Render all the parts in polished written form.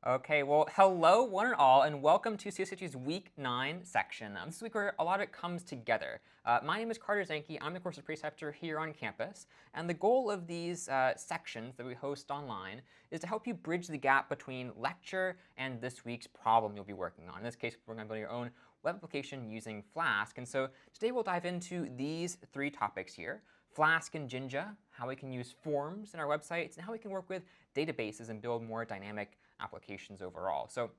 Okay, well, hello, one and all, and welcome to CS50's Week 9 section. This is a week where a lot of it comes together. My name is Carter Zanke. I'm the course preceptor here on campus, and the goal of these sections that we host online is to help you bridge the gap between lecture and this week's problem you'll be working on. In this case, we're going to build your own web application using Flask, and so today we'll dive into these three topics here. Flask and Jinja, how we can use forms in our websites, and how we can work with databases and build more dynamic applications overall. So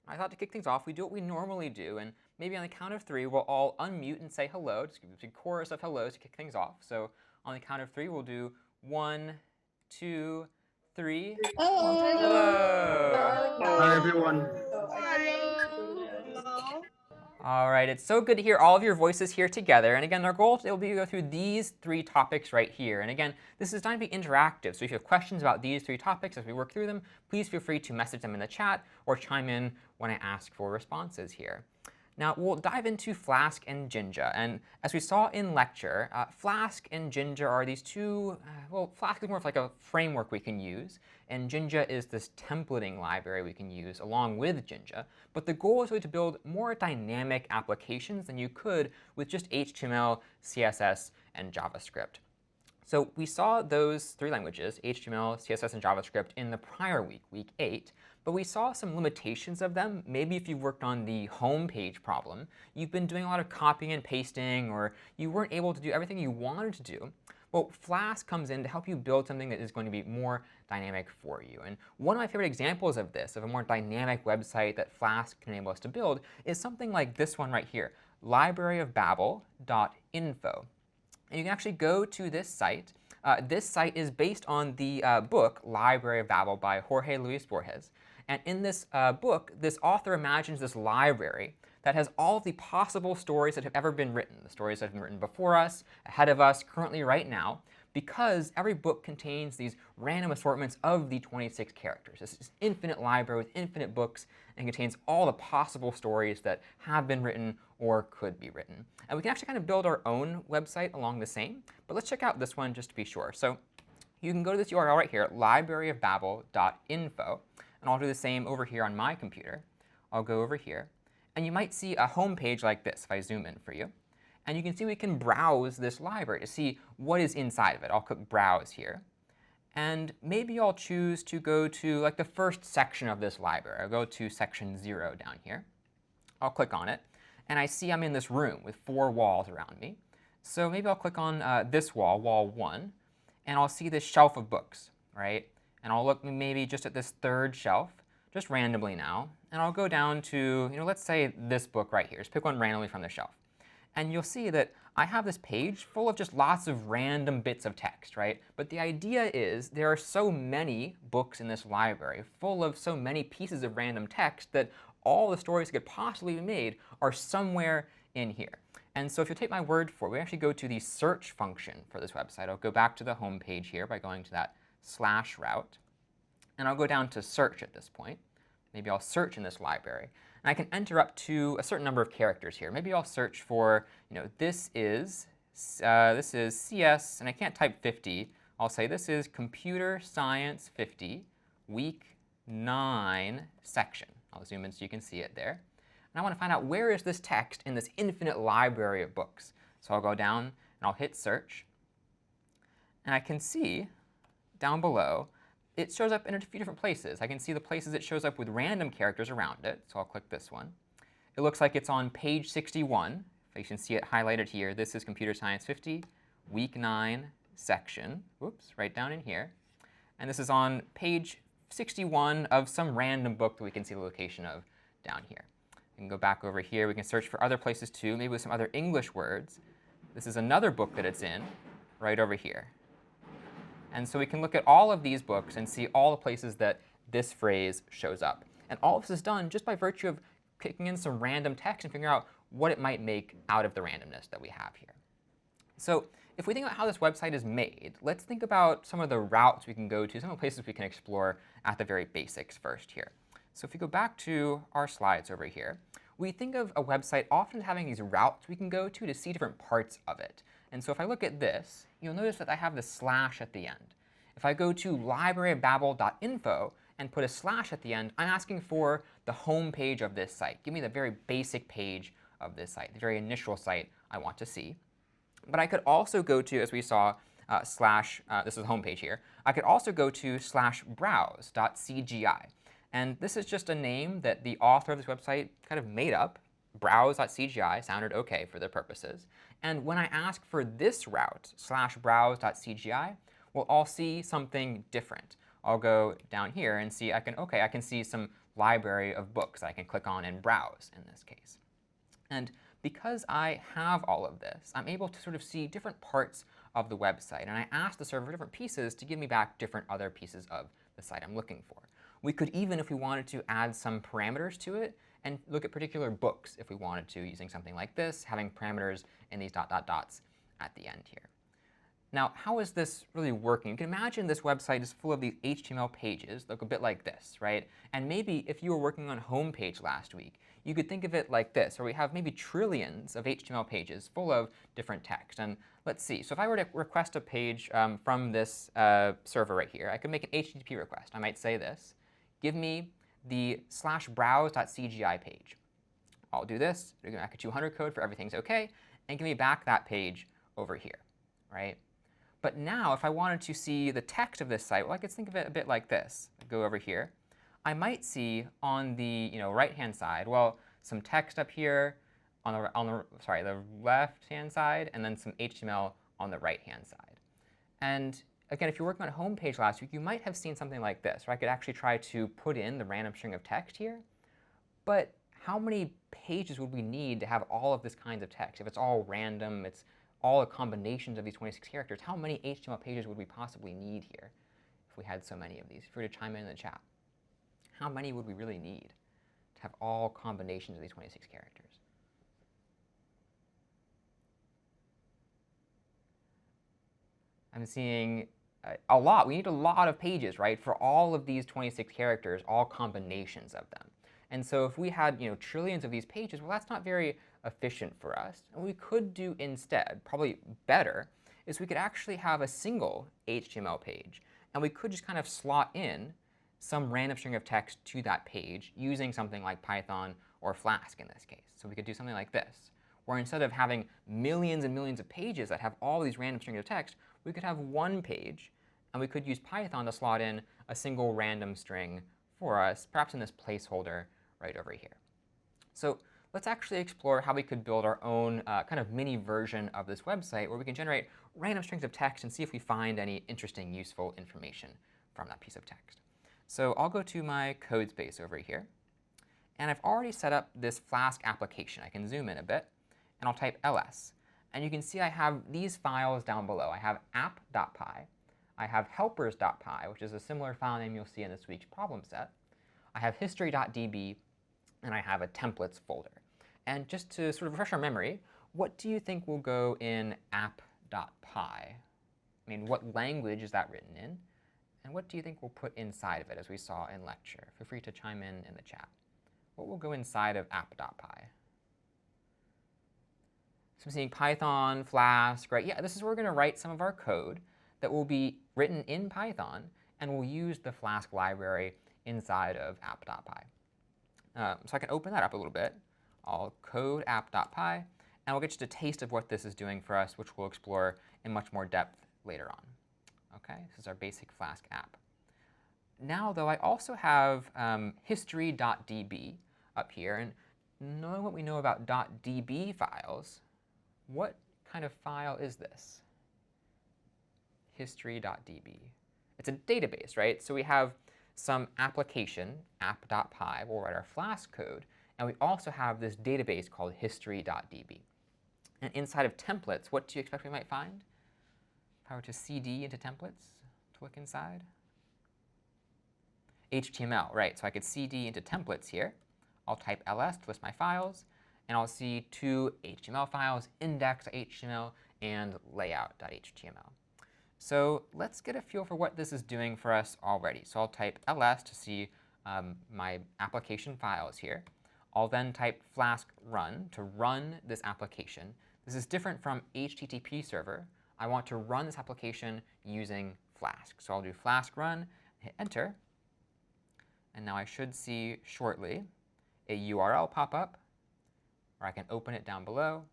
I thought to kick things off, we do what we normally do, and maybe on the count of three, we'll all unmute and say hello, just give a big chorus of hellos to kick things off. So on the count of three, we'll do 1, 2, 3. Hello! Hi everyone. Hello. All right, it's so good to hear all of your voices here together. And again, our goal today will be to go through these three topics right here. And again, this is designed to be interactive. So if you have questions about these three topics as we work through them, please feel free to message them in the chat or chime in when I ask for responses here. Now, we'll dive into Flask and Jinja. And as we saw in lecture, Flask and Jinja are these two, well, Flask is more of like a framework we can use, and Jinja is this templating library we can use along with Jinja. But the goal is really to build more dynamic applications than you could with just HTML, CSS, and JavaScript. So we saw those three languages, HTML, CSS, and JavaScript, in the prior week, week 8. But we saw some limitations of them. Maybe if you've worked on the home page problem, you've been doing a lot of copying and pasting, or you weren't able to do everything you wanted to do. Well, Flask comes in to help you build something that is going to be more dynamic for you. And one of my favorite examples of this, of a more dynamic website that Flask can enable us to build, is something like this one right here, libraryofbabel.info. And you can actually go to this site. This site is based on the book Library of Babel by Jorge Luis Borges. And in this book, this author imagines this library that has all of the possible stories that have ever been written, the stories that have been written before us, ahead of us, currently right now, because every book contains these random assortments of the 26 characters. This is an infinite library with infinite books and contains all the possible stories that have been written or could be written. And we can actually kind of build our own website along the same. But let's check out this one just to be sure. So you can go to this URL right here, libraryofbabel.info. And I'll do the same over here on my computer. I'll go over here. And you might see a home page like this if I zoom in for you. And you can see we can browse this library to see what is inside of it. I'll click Browse here. And maybe I'll choose to go to like the first section of this library. I'll go to section 0 down here. I'll click on it. And I see I'm in this room with 4 walls around me. So maybe I'll click on this wall, wall 1. And I'll see this shelf of books, right? And I'll look maybe just at this third shelf, just randomly now. And I'll go down to, let's say this book right here. Just pick one randomly from the shelf. And you'll see that I have this page full of just lots of random bits of text, right? But the idea is there are so many books in this library, full of so many pieces of random text, that all the stories that could possibly be made are somewhere in here. And so if you take my word for it, we actually go to the search function for this website. I'll go back to the home page here by going to that / route. And I'll go down to search at this point. Maybe I'll search in this library. And I can enter up to a certain number of characters here. Maybe I'll search for, this is CS, and I can't type 50. I'll say this is Computer Science 50, Week 9 section. I'll zoom in so you can see it there. And I want to find out where is this text in this infinite library of books. So I'll go down and I'll hit search. And I can see down below, it shows up in a few different places. I can see the places it shows up with random characters around it. So I'll click this one. It looks like it's on page 61. If you can see it highlighted here, this is Computer Science 50, Week 9 section. Whoops, right down in here. And this is on page 61 of some random book that we can see the location of down here. We can go back over here. We can search for other places too, maybe with some other English words. This is another book that it's in right over here. And so we can look at all of these books and see all the places that this phrase shows up. And all of this is done just by virtue of kicking in some random text and figuring out what it might make out of the randomness that we have here. So if we think about how this website is made, let's think about some of the routes we can go to, some of the places we can explore at the very basics first here. So if we go back to our slides over here, we think of a website often having these routes we can go to see different parts of it. And so if I look at this, you'll notice that I have the slash at the end. If I go to libraryofbabel.info, and put a slash at the end, I'm asking for the home page of this site. Give me the very basic page of this site, the very initial site I want to see. But I could also go to, as we saw, this is the home page here. I could also go to /browse.cgi. And this is just a name that the author of this website kind of made up. Browse.cgi sounded OK for their purposes. And when I ask for this route, /browse.cgi, well, I'll see something different. I'll go down here and see, I can see some library of books I can click on and browse in this case. And because I have all of this, I'm able to sort of see different parts of the website. And I ask the server different pieces to give me back different other pieces of the site I'm looking for. We could even, if we wanted to, add some parameters to it and look at particular books if we wanted to, using something like this, having parameters in these ... dots at the end here. Now, how is this really working? You can imagine this website is full of these HTML pages, look a bit like this, right? And maybe if you were working on homepage last week, you could think of it like this, where we have maybe trillions of HTML pages full of different text. And let's see. So if I were to request a page from this server right here, I could make an HTTP request. I might say this. Give me the /browse.cgi page. I'll do this. Give me back a 200 code for everything's OK, and give me back that page over here, right? But now, if I wanted to see the text of this site, well, I could think of it a bit like this. I go over here. I might see on the right-hand side, well, some text up here on the left-hand side, and then some HTML on the right-hand side. And again, if you're working on a home page last week, you might have seen something like this, where I could actually try to put in the random string of text here. But how many pages would we need to have all of this kinds of text? If it's all random, it's all the combinations of these 26 characters, how many HTML pages would we possibly need here if we had so many of these? If you were to chime in the chat, how many would we really need to have all combinations of these 26 characters? I'm seeing a lot. We need a lot of pages, right, for all of these 26 characters, all combinations of them. And so if we had trillions of these pages, well, that's not very efficient for us. And what we could do instead, probably better, is we could actually have a single HTML page. And we could just kind of slot in some random string of text to that page using something like Python or Flask in this case. So we could do something like this, where instead of having millions and millions of pages that have all these random strings of text, we could have one page. And we could use Python to slot in a single random string for us, perhaps in this placeholder right over here. So let's actually explore how we could build our own kind of mini version of this website where we can generate random strings of text and see if we find any interesting, useful information from that piece of text. So I'll go to my code space over here. And I've already set up this Flask application. I can zoom in a bit, and I'll type ls. And you can see I have these files down below. I have app.py. I have helpers.py, which is a similar file name you'll see in this week's problem set. I have history.db. And I have a templates folder. And just to sort of refresh our memory, what do you think will go in app.py? I mean, what language is that written in? And what do you think we'll put inside of it, as we saw in lecture? Feel free to chime in the chat. What will go inside of app.py? So I'm seeing Python, Flask, right? Yeah, this is where we're going to write some of our code that will be written in Python, and we'll use the Flask library inside of app.py. So I can open that up a little bit. I'll code app.py, and we'll get just a taste of what this is doing for us, which we'll explore in much more depth later on. OK, this is our basic Flask app. Now, though, I also have history.db up here. And knowing what we know about .db files, what kind of file is this? History.db. It's a database, right? So we have some application, app.py, we'll write our Flask code. And we also have this database called history.db. And inside of templates, what do you expect we might find? If I were to cd into templates to look inside? HTML, right. So I could cd into templates here. I'll type ls to list my files. And I'll see two HTML files, index.html and layout.html. So let's get a feel for what this is doing for us already. So I'll type ls to see my application files here. I'll then type Flask run to run this application. This is different from HTTP server. I want to run this application using Flask. So I'll do Flask run, hit enter. And now I should see shortly a URL pop up, or I can open it down below.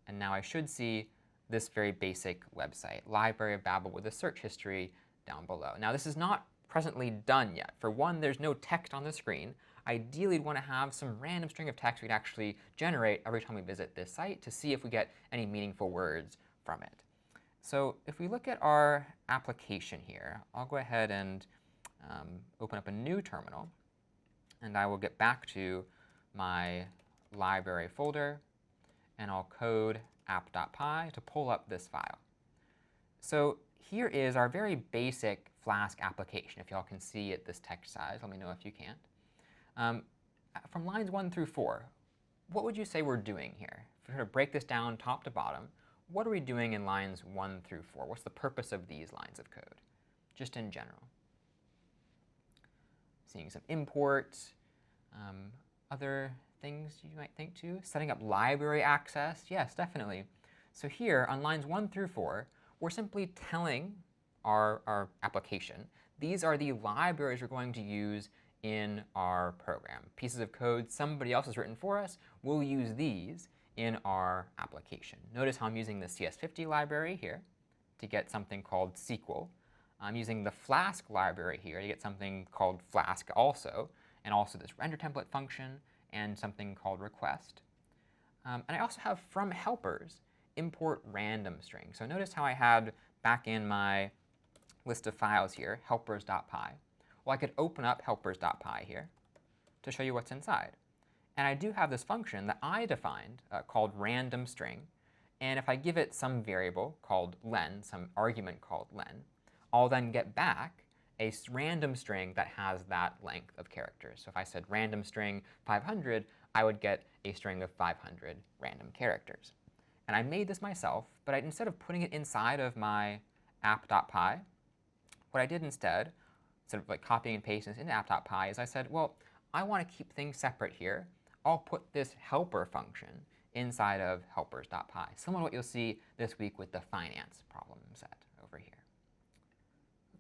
And now I should see this very basic website, Library of Babel, with a search history down below. Now, this is not presently done yet. For one, there's no text on the screen. Ideally, we'd want to have some random string of text we'd actually generate every time we visit this site to see if we get any meaningful words from it. So if we look at our application here, I'll go ahead and open up a new terminal. And I will get back to my library folder. And I'll code app.py to pull up this file. So here is our very basic Flask application. If y'all can see at this text size, let me know if you can't. From lines 1 through 4, what would you say we're doing here? If we were to break this down top to bottom, what are we doing in lines 1 through 4? What's the purpose of these lines of code, just in general? Seeing some imports, other things you might think too. Setting up library access, yes, definitely. So here on lines 1 through 4, we're simply telling our application, these are the libraries we're going to use in our program. Pieces of code somebody else has written for us, we'll use these in our application. Notice how I'm using the CS50 library here to get something called SQL. I'm using the Flask library here to get something called Flask also, and also this render template function and something called request. And I also have from helpers import random string. So notice how I had back in my list of files here, helpers.py. Well, I could open up helpers.py here to show you what's inside. And I do have this function that I defined called random string. And if I give it some variable called len, some argument called len, I'll then get back a random string that has that length of characters. So if I said random string 500, I would get a string of 500 random characters. And I made this myself, but instead of putting it inside of my app.py, what I did instead of like copying and pasting this into app.py, is I said, well, I want to keep things separate here. I'll put this helper function inside of helpers.py, similar to what you'll see this week with the finance problem set over here.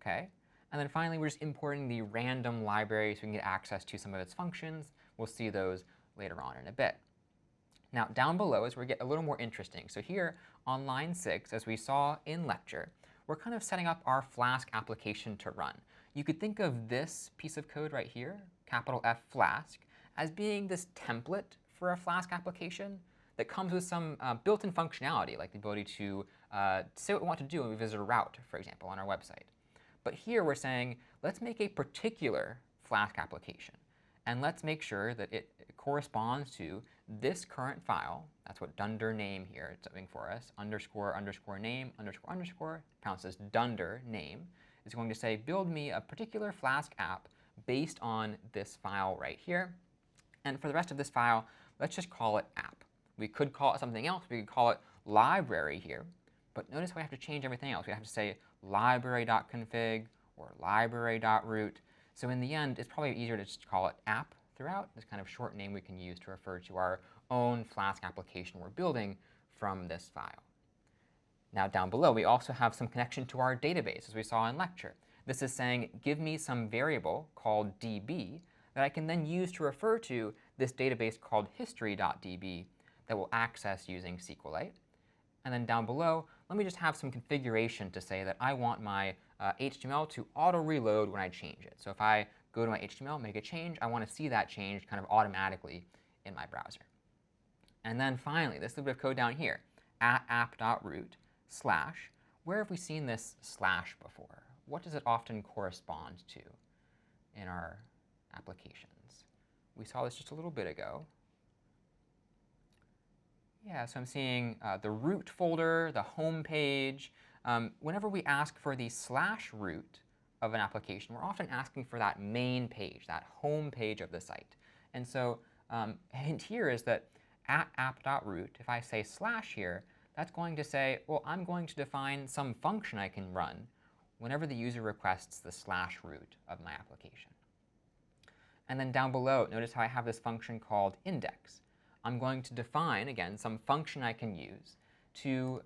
OK. And then finally, we're just importing the random library so we can get access to some of its functions. We'll see those later on in a bit. Now, down below is where we get a little more interesting. So here on line 6, as we saw in lecture, we're kind of setting up our Flask application to run. You could think of this piece of code right here, capital F Flask, as being this template for a Flask application that comes with some built-in functionality, like the ability to say what we want to do when we visit a route, for example, on our website. But here we're saying, let's make a particular Flask application. And let's make sure that it corresponds to this current file. That's what dunder name here is doing for us. Underscore, underscore name, underscore, underscore, pronounced as dunder name, is going to say, build me a particular Flask app based on this file right here. And for the rest of this file, let's just call it app. We could call it something else. We could call it library here. But notice we have to change everything else. We have to say library.config or library.root. So in the end, it's probably easier to just call it app throughout, this kind of short name we can use to refer to our own Flask application we're building from this file. Now down below, we also have some connection to our database, as we saw in lecture. This is saying, give me some variable called db that I can then use to refer to this database called history.db that we'll access using SQLite. And then down below, let me just have some configuration to say that I want my HTML to auto-reload when I change it. So if I go to my HTML, make a change, I want to see that change kind of automatically in my browser. And then finally, this little bit of code down here, at app.root slash. Where have we seen this slash before? What does it often correspond to in our applications? We saw this just a little bit ago. Yeah, so I'm seeing the root folder, the home page. Whenever we ask for the slash root of an application, we're often asking for that main page, that home page of the site. And so a hint here is that at app.root, if I say slash here, that's going to say, well, I'm going to define some function I can run whenever the user requests the slash root of my application. And then down below, notice how I have this function called index. I'm going to define, again, some function I can use to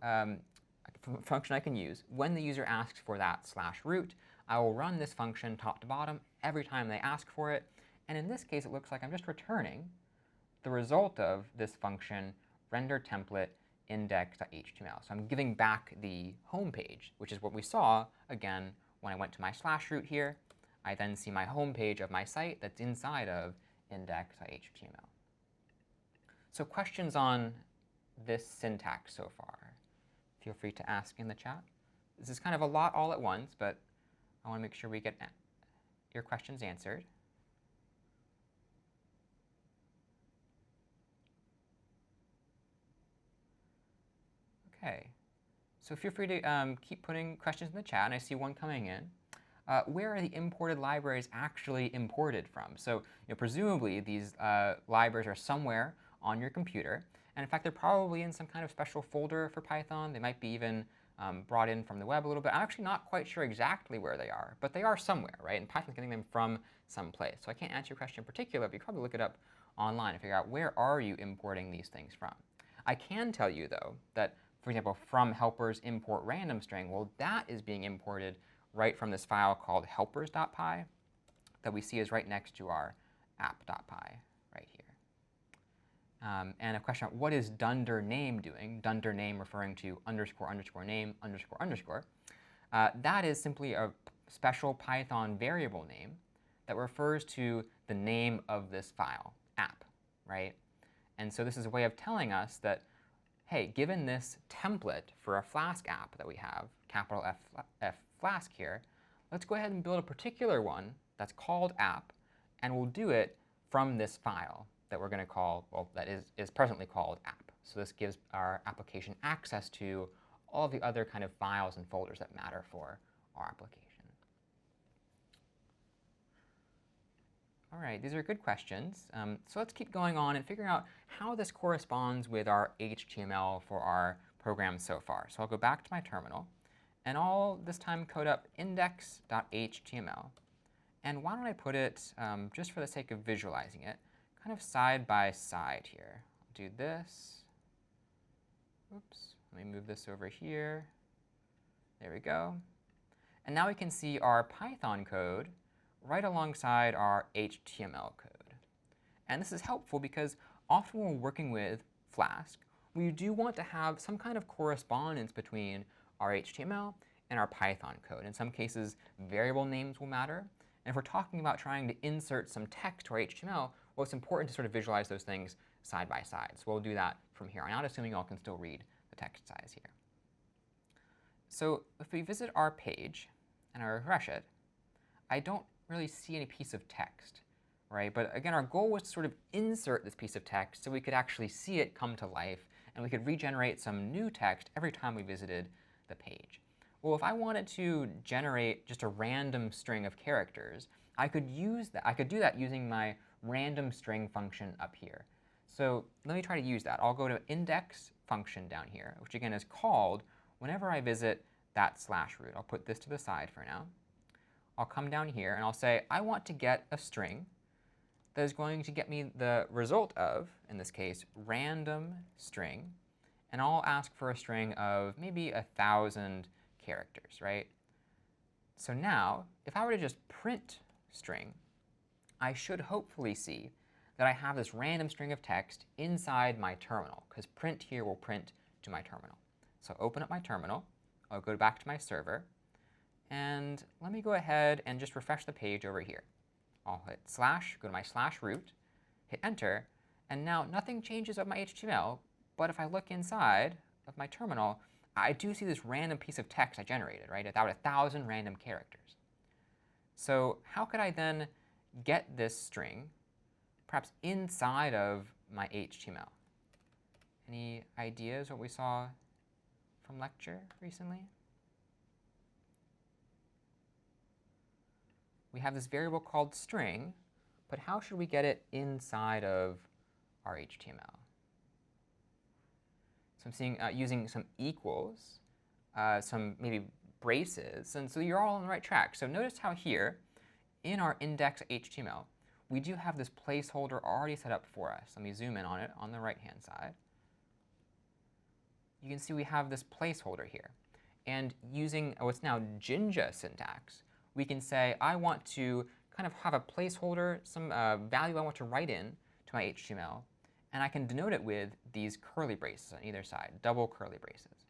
when the user asks for that slash root. I will run this function top to bottom every time they ask for it. And in this case, it looks like I'm just returning the result of this function render template index.html. So I'm giving back the home page, which is what we saw, again, when I went to my slash root here. I then see my home page of my site that's inside of index.html. So questions on this syntax so far? Feel free to ask in the chat. This is kind of a lot all at once, but I want to make sure we get your questions answered. OK. So feel free to keep putting questions in the chat. And I see one coming in. Where are the imported libraries actually imported from? So presumably, these libraries are somewhere on your computer. And in fact, they're probably in some kind of special folder for Python. They might be even brought in from the web a little bit. I'm actually not quite sure exactly where they are. But they are somewhere, right? And Python's getting them from some place. So I can't answer your question in particular, but you can probably look it up online and figure out where are you importing these things from. I can tell you, though, that, for example, from helpers import random string, well, that is being imported right from this file called helpers.py that we see is right next to our app.py right here. And a question about what is dunder name doing? Dunder name referring to underscore underscore name underscore underscore. That is simply a special Python variable name that refers to the name of this file, app, right? And so this is a way of telling us that, hey, given this template for a Flask app that we have, capital F Flask here, let's go ahead and build a particular one that's called app, and we'll do it from this file that we're going to call, well, that is presently called app. So this gives our application access to all the other kind of files and folders that matter for our application. All right, these are good questions. So let's keep going on and figuring out how this corresponds with our HTML for our program so far. So I'll go back to my terminal. And I'll this time code up index.html. And why don't I put it, just for the sake of visualizing it, kind of side by side here. I'll do this. Oops. Let me move this over here. There we go. And now we can see our Python code right alongside our HTML code. And this is helpful because often when we're working with Flask, we do want to have some kind of correspondence between our HTML and our Python code. In some cases, variable names will matter. And if we're talking about trying to insert some text to our HTML, well, it's important to sort of visualize those things side by side. So we'll do that from here on out, assuming you all can still read the text size here. So if we visit our page and I refresh it, I don't really see any piece of text, right? But again, our goal was to sort of insert this piece of text so we could actually see it come to life, and we could regenerate some new text every time we visited the page. Well, if I wanted to generate just a random string of characters, I could use that. I could do that using my random string function up here. So let me try to use that. I'll go to index function down here, which again is called whenever I visit that slash root. I'll put this to the side for now. I'll come down here and I'll say I want to get a string that is going to get me the result of, in this case, random string. And I'll ask for a string of maybe 1,000 characters, right? So now, if I were to just print string, I should hopefully see that I have this random string of text inside my terminal, because print here will print to my terminal. So open up my terminal. I'll go back to my server. And let me go ahead and just refresh the page over here. I'll hit slash, go to my slash root, hit enter. And now nothing changes of my HTML. But if I look inside of my terminal, I do see this random piece of text I generated, right? About 1,000 random characters. So how could I then get this string perhaps inside of my HTML? Any ideas what we saw from lecture recently? We have this variable called string, but how should we get it inside of our HTML? So I'm seeing using some equals, some maybe braces. And so you're all on the right track. So notice how here, in our index.html, we do have this placeholder already set up for us. Let me zoom in on it on the right-hand side. You can see we have this placeholder here. And using what's now Jinja syntax, we can say, I want to kind of have a placeholder, some value I want to write in to my HTML, and I can denote it with these curly braces on either side, double curly braces.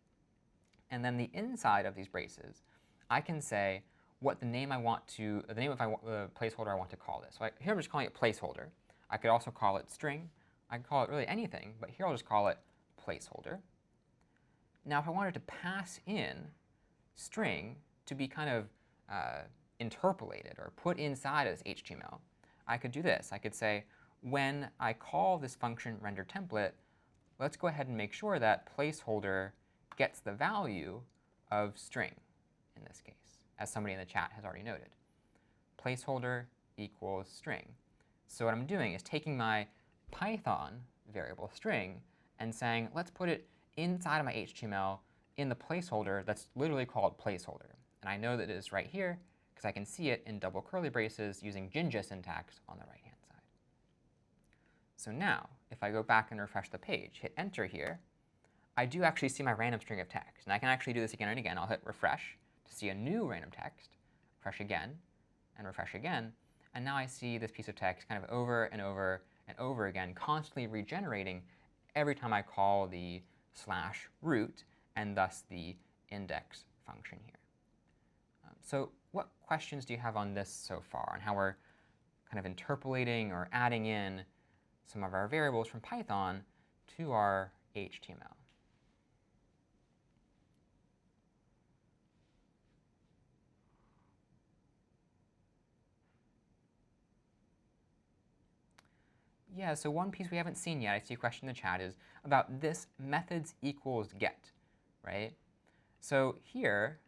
And then the inside of these braces, I can say what the name I want to, the name of the placeholder I want to call this. So here I'm just calling it placeholder. I could also call it string. I could call it really anything, but here I'll just call it placeholder. Now, if I wanted to pass in string to be kind of interpolated or put inside of this HTML, I could do this. I could say, when I call this function render template, let's go ahead and make sure that placeholder gets the value of string in this case, as somebody in the chat has already noted. Placeholder equals string. So what I'm doing is taking my Python variable string and saying, let's put it inside of my HTML in the placeholder that's literally called placeholder. And I know that it is right here because I can see it in double curly braces using Jinja syntax on the right-hand side. So now, if I go back and refresh the page, hit enter here, I do actually see my random string of text. And I can actually do this again and again. I'll hit refresh to see a new random text, refresh again, and refresh again. And now I see this piece of text kind of over and over and over again, constantly regenerating every time I call the /root and thus the index function here. So what questions do you have on this so far, on how we're kind of interpolating or adding in some of our variables from Python to our HTML? Yeah, so one piece we haven't seen yet, I see a question in the chat, is about this methods equals get, right? So here,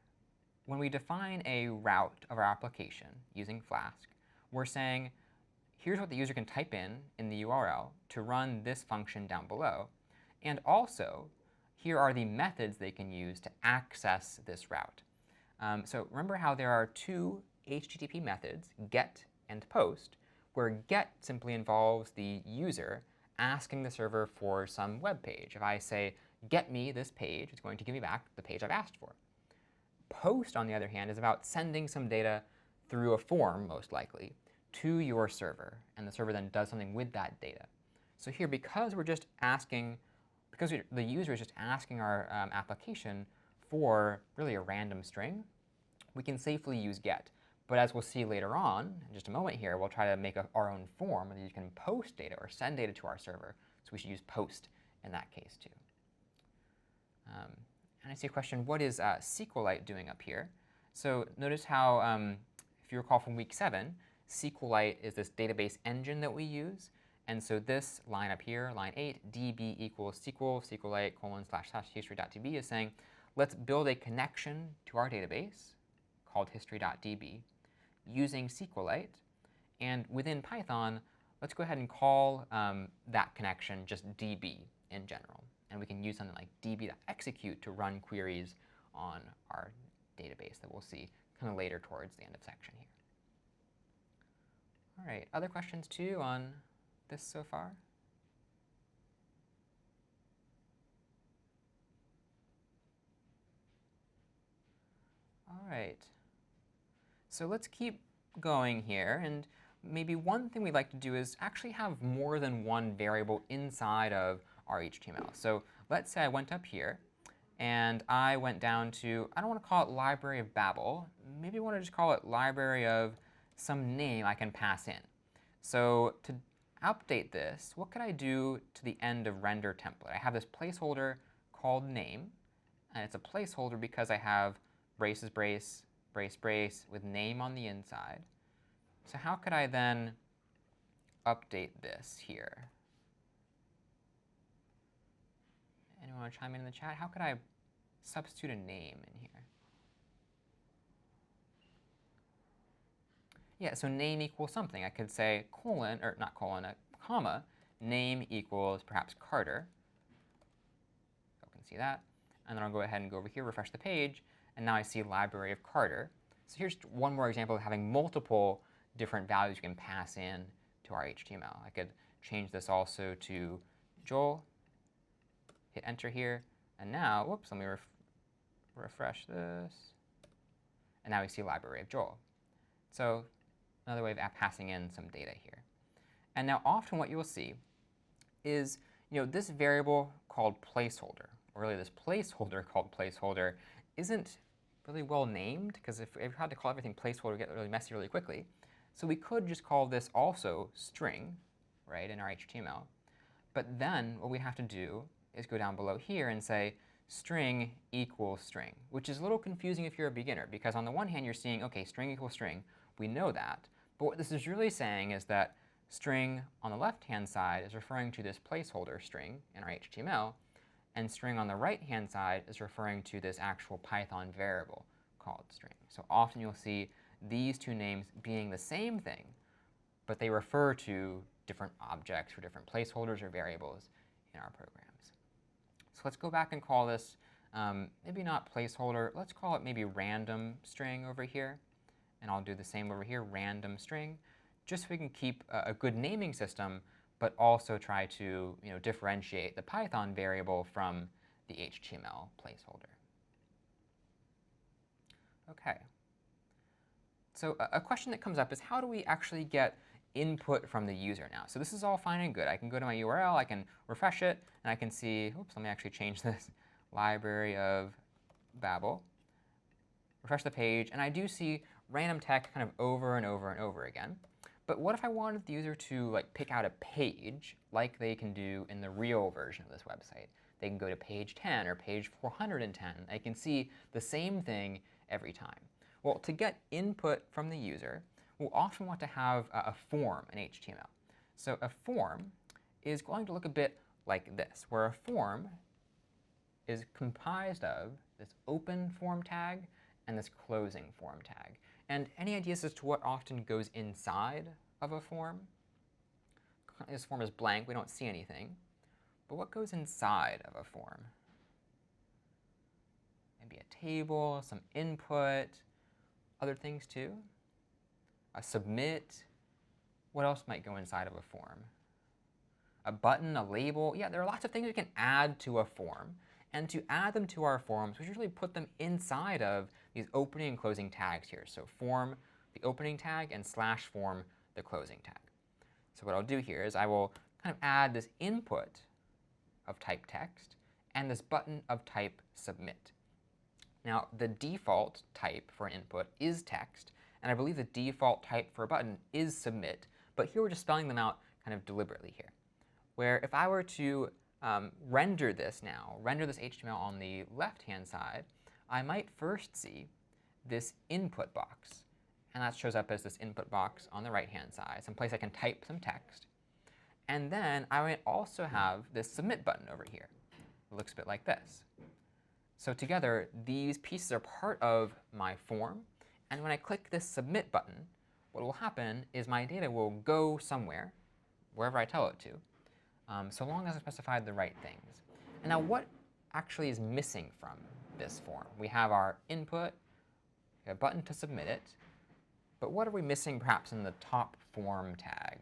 when we define a route of our application using Flask, we're saying, here's what the user can type in the URL to run this function down below. And also, here are the methods they can use to access this route. So remember how there are two HTTP methods, get and post, where get simply involves the user asking the server for some web page. If I say, get me this page, it's going to give me back the page I've asked for. Post, on the other hand, is about sending some data through a form, most likely, to your server. And the server then does something with that data. So here, because we're just asking, because the user is just asking our application for really a random string, we can safely use get. But as we'll see later on, in just a moment here, we'll try to make our own form that you can post data or send data to our server. So we should use post in that case too. And I see a question, what is SQLite doing up here? So notice how, if you recall from week 7, SQLite is this database engine that we use. And so this line up here, line 8, db equals SQL, SQLite : /history.db is saying, let's build a connection to our database called history.db using SQLite. And within Python, let's go ahead and call that connection just db in general. And we can use something like db.execute to run queries on our database that we'll see kind of later towards the end of section here. All right, other questions too on this so far? All right. So let's keep going here. And maybe one thing we'd like to do is actually have more than one variable inside of our HTML. So let's say I went up here, and I went down to, I don't want to call it library of Babel. Maybe I want to just call it library of some name I can pass in. So to update this, what could I do to the end of render template? I have this placeholder called name. And it's a placeholder because I have braces, brace, brace, brace with name on the inside. So how could I then update this here? Anyone want to chime in the chat? How could I substitute a name in here? Yeah, so name equals something. I could say colon, or not colon, a comma, name equals perhaps Carter. So I can see that. And then I'll go ahead and go over here, refresh the page, and now I see library of Carter. So here's one more example of having multiple different values you can pass in to our HTML. I could change this also to Joel, hit enter here, and now, whoops, let me refresh this. And now we see library of Joel. So another way of passing in some data here. And now often what you'll see is this variable called placeholder, or really this placeholder called placeholder, isn't really well named, because if we had to call everything placeholder, it would get really messy really quickly. So we could just call this also string, right, in our HTML. But then what we have to do is go down below here and say string equals string, which is a little confusing if you're a beginner, because on the one hand you're seeing, OK, string equals string. We know that. But what this is really saying is that string on the left-hand side is referring to this placeholder string in our HTML, and string on the right-hand side is referring to this actual Python variable called string. So often you'll see these two names being the same thing, but they refer to different objects or different placeholders or variables in our programs. So let's go back and call this maybe not placeholder. Let's call it maybe random string over here. And I'll do the same over here, random string, just so we can keep a good naming system, but also try to differentiate the Python variable from the HTML placeholder. OK. So a question that comes up is, how do we actually get input from the user now? So this is all fine and good. I can go to my URL, I can refresh it, and I can see, oops, let me actually change this, library of Babel. Refresh the page, and I do see random text kind of over and over and over again. But what if I wanted the user to pick out a page like they can do in the real version of this website? They can go to page 10 or page 410. They can see the same thing every time. Well, to get input from the user, we'll often want to have a form in HTML. So a form is going to look a bit like this, where a form is comprised of this open form tag and this closing form tag. And any ideas as to what often goes inside of a form? This form is blank. We don't see anything. But what goes inside of a form? Maybe a table, some input, other things too. A submit. What else might go inside of a form? A button, a label. Yeah, there are lots of things we can add to a form. And to add them to our forms, we usually put them inside of these opening and closing tags here. So form, the opening tag, and slash form, the closing tag. So what I'll do here is I will kind of add this input of type text and this button of type submit. Now, the default type for an input is text, and I believe the default type for a button is submit. But here we're just spelling them out kind of deliberately here, where if I were to render this HTML on the left-hand side, I might first see this input box. And that shows up as this input box on the right-hand side, someplace I can type some text. And then I might also have this submit button over here. It looks a bit like this. So together, these pieces are part of my form. And when I click this submit button, what will happen is my data will go somewhere, wherever I tell it to, so long as I specified the right things. And now what actually is missing from this form? We have our input, a button to submit it. But what are we missing perhaps in the top form tag?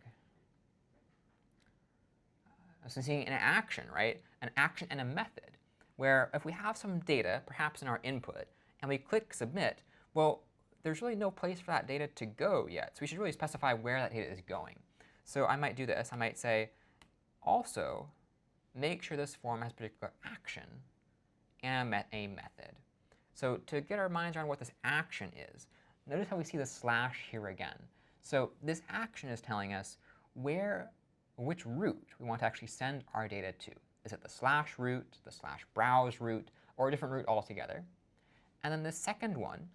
So seeing an action, right? An action and a method, where if we have some data, perhaps in our input, and we click submit, well, there's really no place for that data to go yet. So we should really specify where that data is going. So I might do this. I might say, also, make sure this form has a particular action and a method. So to get our minds around what this action is, notice how we see the slash here again. So this action is telling us which route we want to actually send our data to. Is it the slash route, the slash browse route, or a different route altogether? And then the second one,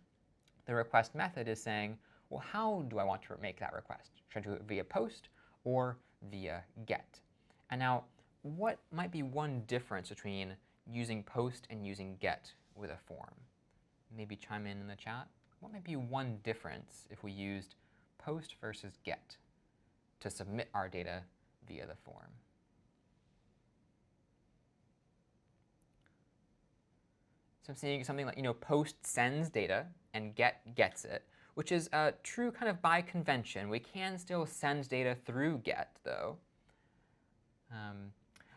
the request method, is saying, well, how do I want to make that request? Should I do it via post or via get? And now, what might be one difference between using post and using get with a form? Maybe chime in the chat. What might be one difference if we used post versus get to submit our data via the form? So I'm seeing something like, post sends data and get gets it, which is true kind of by convention. We can still send data through get, though.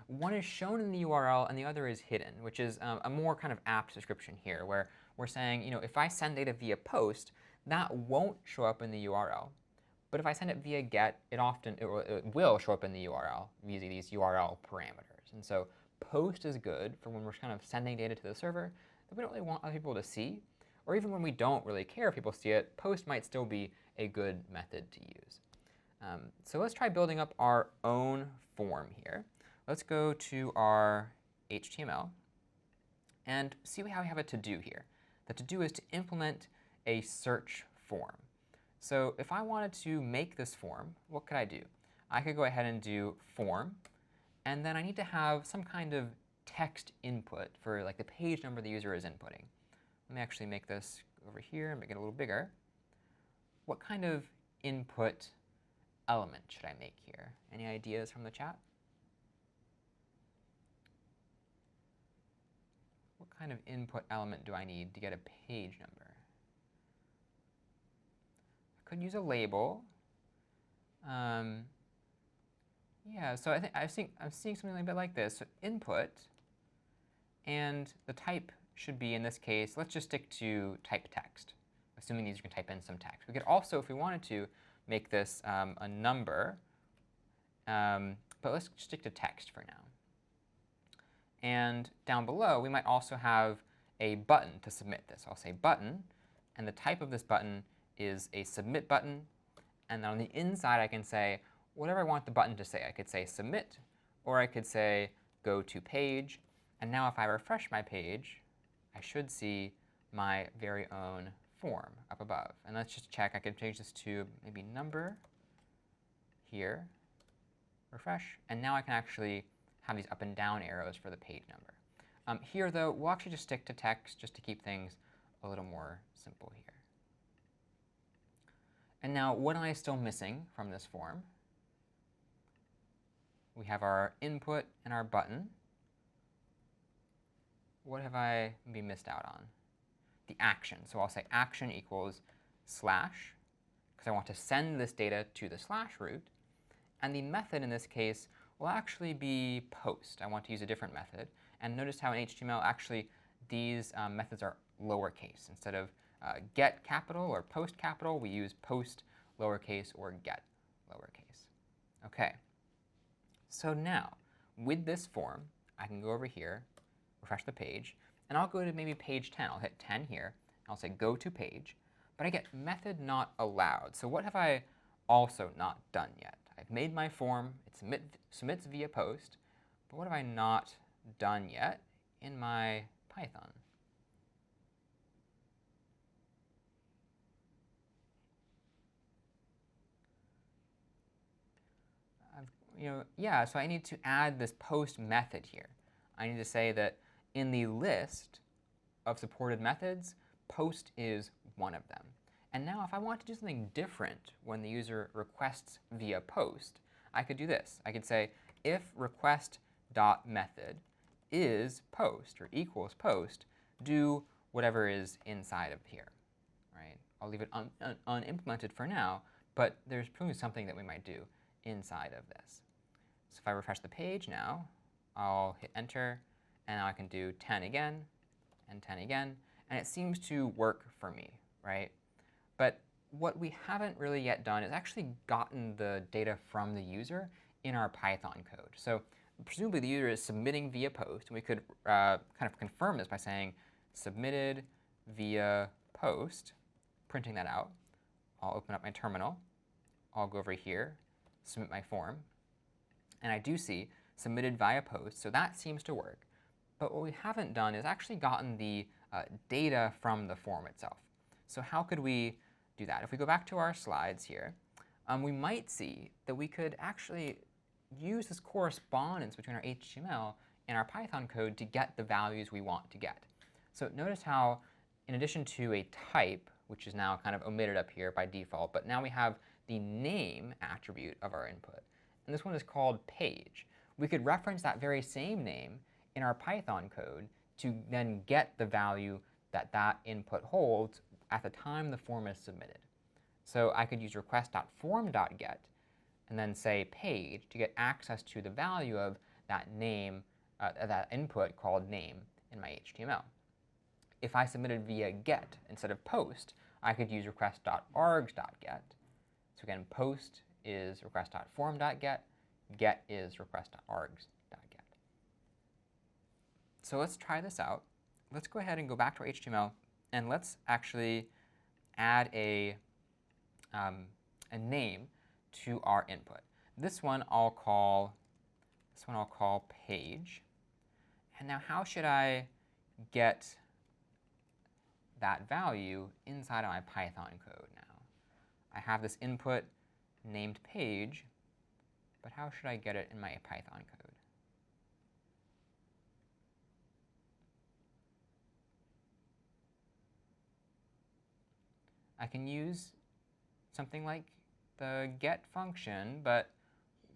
One is shown in the URL, and the other is hidden, which is a more kind of apt description here, where we're saying, if I send data via post, that won't show up in the URL. But if I send it via get, it will show up in the URL using these URL parameters. And so post is good for when we're kind of sending data to the server that we don't really want other people to see. Or even when we don't really care if people see it, post might still be a good method to use. So let's try building up our own form here. Let's go to our HTML and see how we have a to-do here. The to-do is to implement a search form. So if I wanted to make this form, what could I do? I could go ahead and do form, and then I need to have some kind of text input for like the page number the user is inputting. Let me actually make this over here and make it a little bigger. What kind of input element should I make here? Any ideas from the chat? What kind of input element do I need to get a page number? I could use a label. Yeah, so I think I'm seeing something a bit like this. So input, and the type should be, in this case, let's just stick to type text, assuming the user can type in some text. We could also, if we wanted to, make this a number, but let's stick to text for now. And down below, we might also have a button to submit this. I'll say button, and the type of this button is a submit button. And then on the inside, I can say whatever I want the button to say. I could say submit, or I could say go to page. And now if I refresh my page, I should see my very own form up above. And let's just check. I could change this to maybe number here, refresh. And now I can actually have these up and down arrows for the page number. Here, though, we'll actually just stick to text just to keep things a little more simple here. And now, what am I still missing from this form? We have our input and our button. What have I maybe missed out on? The action. So I'll say action equals slash, because I want to send this data to the slash root. And the method in this case will actually be post. I want to use a different method. And notice how in HTML, actually, these methods are lowercase. Instead of get capital or post capital, we use post lowercase or get lowercase. OK. So now, with this form, I can go over here, refresh the page, and I'll go to maybe page 10. I'll hit 10 here. And I'll say go to page. But I get method not allowed. So what have I also not done yet? I've made my form. It submits via post. But what have I not done yet in my Python? Yeah, so I need to add this post method here. I need to say that in the list of supported methods, post is one of them. And now if I want to do something different when the user requests via post, I could do this. I could say if request.method is post or equals post, do whatever is inside of here. Right? I'll leave it unimplemented for now, but there's probably something that we might do inside of this. So if I refresh the page now, I'll hit enter, and now I can do 10 again and 10 again, and it seems to work for me, right? But what we haven't really yet done is actually gotten the data from the user in our Python code. So presumably the user is submitting via post, and we could kind of confirm this by saying submitted via post, printing that out. I'll open up my terminal. I'll go over here, submit my form, and I do see submitted via post, so that seems to work. But what we haven't done is actually gotten the data from the form itself. So how could we do that? If we go back to our slides here, we might see that we could actually use this correspondence between our HTML and our Python code to get the values we want to get. So notice how, in addition to a type, which is now kind of omitted up here by default, but now we have the name attribute of our input. And this one is called page. We could reference that very same name in our Python code to then get the value that that input holds at the time the form is submitted. So I could use request.form.get and then say page to get access to the value of that name, that input called name in my HTML. If I submitted via get instead of post, I could use request.args.get. So again, post is request.form.get, get is request.args.get. So let's try this out. Let's go ahead and go back to our HTML, and let's actually add a name to our input. This one I'll call page. And now how should I get that value inside of my Python code now? I have this input named page, but how should I get it in my Python code? I can use something like the get function, but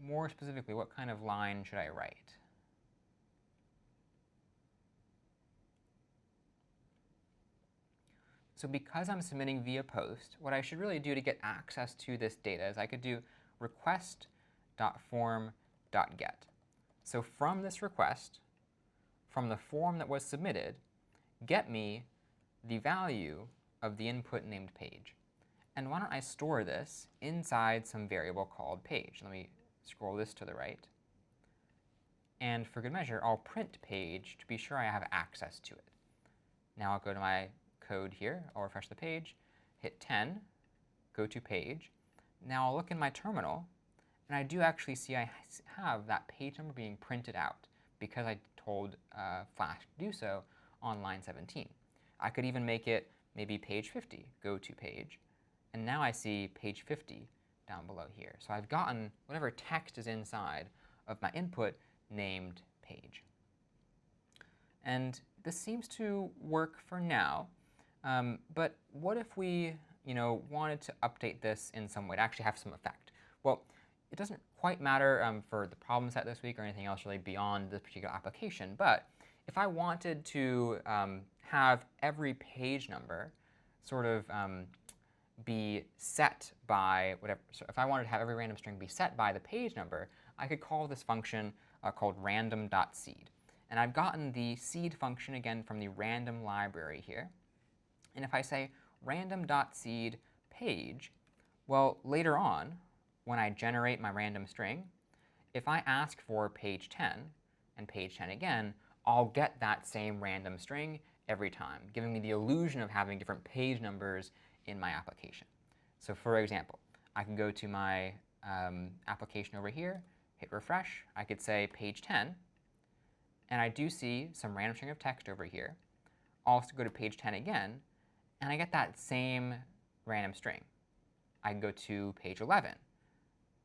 more specifically, what kind of line should I write? So because I'm submitting via post, what I should really do to get access to this data is I could do request.form.get. So from this request, from the form that was submitted, get me the value of the input named page. And why don't I store this inside some variable called page? Let me scroll this to the right. And for good measure, I'll print page to be sure I have access to it. Now I'll go to my code here. I'll refresh the page, hit 10, go to page. Now I'll look in my terminal, and I do actually see I have that page number being printed out because I told Flask to do so on line 17. I could even make it maybe page 50, go to page. And now I see page 50 down below here. So I've gotten whatever text is inside of my input named page. And this seems to work for now. But what if we wanted to update this in some way to actually have some effect? Well, it doesn't quite matter for the problem set this week or anything else really beyond this particular application. But if I wanted to have every page number sort of be set by whatever, so if I wanted to have every random string be set by the page number, I could call this function called random.seed. And I've gotten the seed function again from the random library here. And if I say random.seed page, well, later on, when I generate my random string, if I ask for page 10 and page 10 again, I'll get that same random string every time, giving me the illusion of having different page numbers in my application. So for example, I can go to my application over here, hit refresh. I could say page 10, and I do see some random string of text over here. I'll also go to page 10 again, and I get that same random string. I can go to page 11,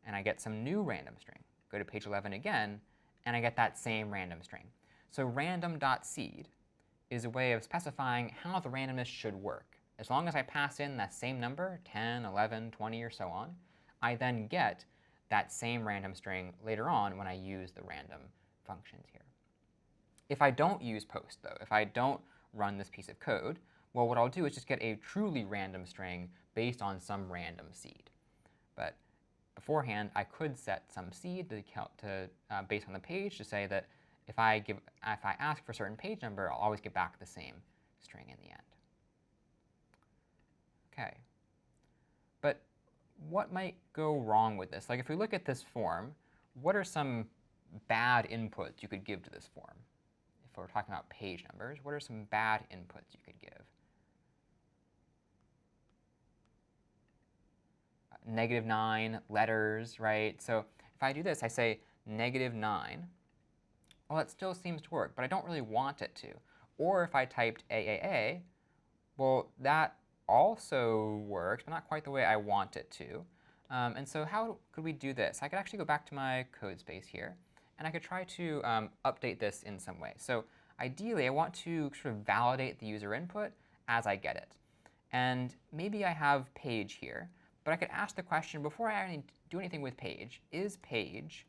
and I get some new random string. Go to page 11 again, and I get that same random string. So random.seed is a way of specifying how the randomness should work. As long as I pass in that same number, 10, 11, 20, or so on, I then get that same random string later on when I use the random functions here. If I don't use post, though, if I don't run this piece of code, well, what I'll do is just get a truly random string based on some random seed. But beforehand, I could set some seed to based on the page to say that if I ask for a certain page number, I'll always get back the same string in the end. OK. But what might go wrong with this? Like if we look at this form, what are some bad inputs you could give to this form? If we're talking about page numbers, what are some bad inputs you could give? -9 letters, right? So if I do this, I say -9. Well, it still seems to work, but I don't really want it to. Or if I typed AAA, well, that also works, but not quite the way I want it to. And so how could we do this? I could actually go back to my code space here, and I could try to update this in some way. So ideally, I want to sort of validate the user input as I get it. And maybe I have page here, but I could ask the question before I do anything with page, is page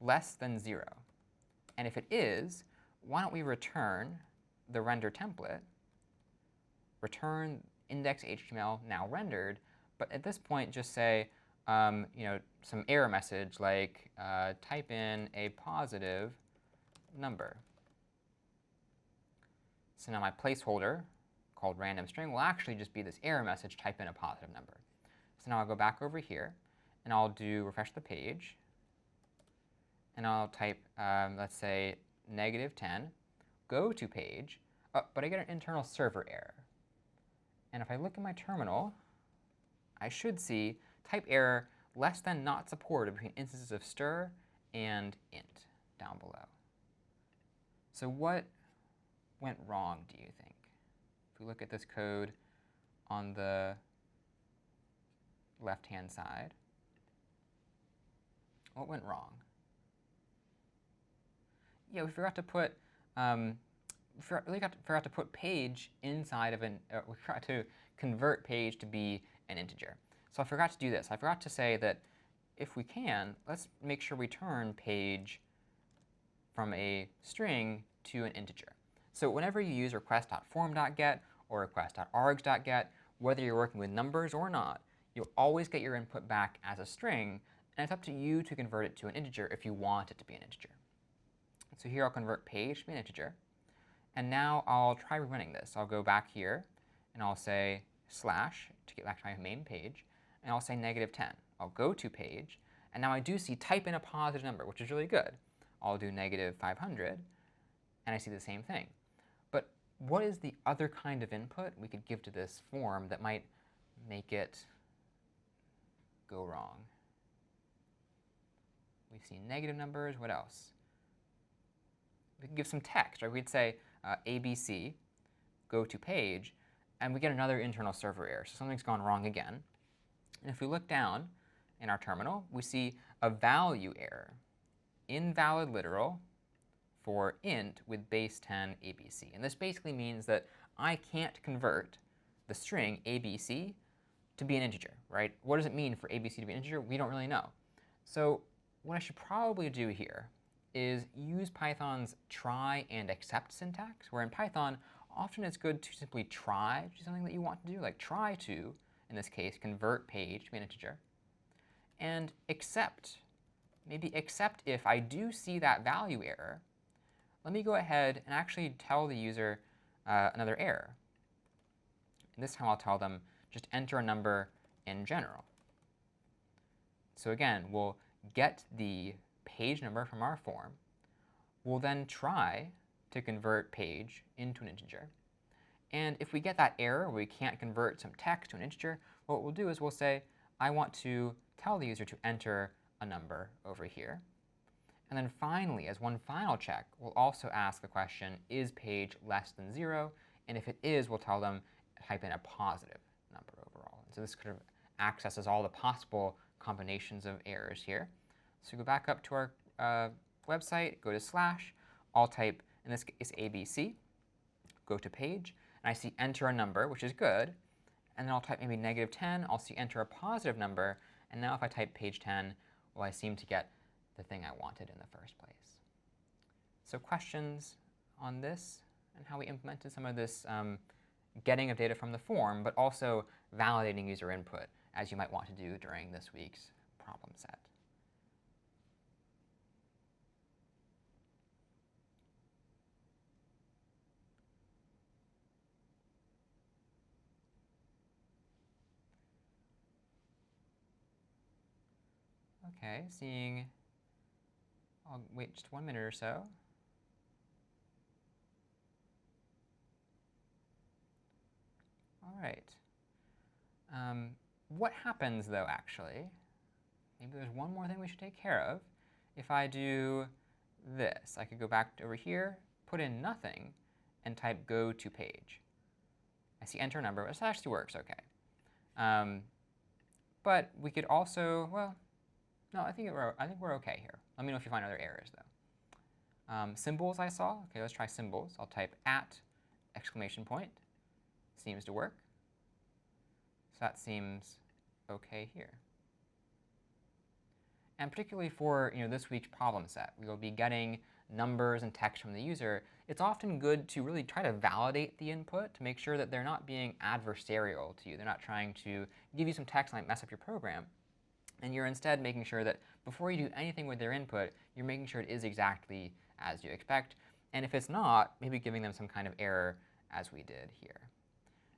less than 0? And if it is, why don't we return the render template, return index.html now rendered, but at this point just say some error message like type in a positive number. So now my placeholder called random string will actually just be this error message, type in a positive number. So now I'll go back over here, and I'll do refresh the page, and I'll type, let's say, -10, go to page, but I get an internal server error. And if I look in my terminal, I should see type error less than not supported between instances of str and int down below. So what went wrong, do you think? If we look at this code on the left-hand side, what went wrong? Yeah, we forgot to put forgot to put page inside of we forgot to convert page to be an integer. So I forgot to do this. I forgot to say that if we can, let's make sure we turn page from a string to an integer. So whenever you use request.form.get or request.args.get, whether you're working with numbers or not, you'll always get your input back as a string, and it's up to you to convert it to an integer if you want it to be an integer. So here I'll convert page to be an integer, and now I'll try rerunning this. I'll go back here, and I'll say slash to get back to my main page, and I'll say -10. I'll go to page, and now I do see type in a positive number, which is really good. I'll do -500, and I see the same thing. But what is the other kind of input we could give to this form that might make it go wrong? We've seen negative numbers. What else? We could give some text, right? We'd say ABC, go to page, and we get another internal server error. So something's gone wrong again. And if we look down in our terminal, we see a value error, invalid literal for int with base 10 ABC. And this basically means that I can't convert the string ABC to be an integer, right? What does it mean for ABC to be an integer? We don't really know. So what I should probably do here is use Python's try and except syntax, where in Python, often it's good to simply try to do something that you want to do, like try to, in this case, convert page to be an integer, and except, maybe except if I do see that value error, let me go ahead and actually tell the user another error. And this time I'll tell them just enter a number in general. So again, we'll get the page number from our form. We'll then try to convert page into an integer. And if we get that error where we can't convert some text to an integer, what we'll do is we'll say, I want to tell the user to enter a number over here. And then finally, as one final check, we'll also ask the question, is page less than 0? And if it is, we'll tell them type in a positive number overall. And so this kind of accesses all the possible combinations of errors here. So go back up to our website, go to slash, I'll type, in this case, ABC, go to page, and I see enter a number, which is good. And then I'll type maybe -10, I'll see enter a positive number, and now if I type page 10, well, I seem to get the thing I wanted in the first place. So questions on this and how we implemented some of this getting of data from the form, but also validating user input, as you might want to do during this week's problem set. OK, seeing, I'll wait just 1 minute or so. All right. What happens, though, actually? Maybe there's one more thing we should take care of. If I do this, I could go back over here, put in nothing, and type go to page. I see enter number. This actually works OK. But we could also, well, no, I think we're OK here. Let me know if you find other errors, though. Symbols I saw. OK, let's try symbols. I'll type !! Seems to work. So that seems OK here. And particularly for this week's problem set, we will be getting numbers and text from the user. It's often good to really try to validate the input to make sure that they're not being adversarial to you. They're not trying to give you some text and like mess up your program. And you're instead making sure that before you do anything with their input, you're making sure it is exactly as you expect. And if it's not, maybe giving them some kind of error as we did here.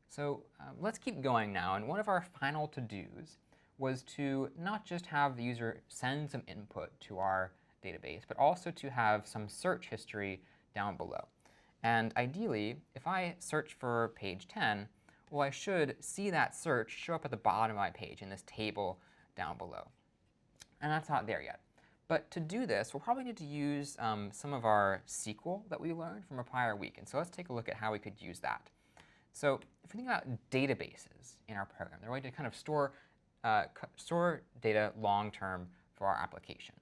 So let's keep going now. And one of our final to-dos was to not just have the user send some input to our database, but also to have some search history down below. And ideally, if I search for page 10, well, I should see that search show up at the bottom of my page in this table down below. And that's not there yet. But to do this, we'll probably need to use some of our SQL that we learned from a prior week. And so let's take a look at how we could use that. So if we think about databases in our program, they're going to kind of store data long-term for our application.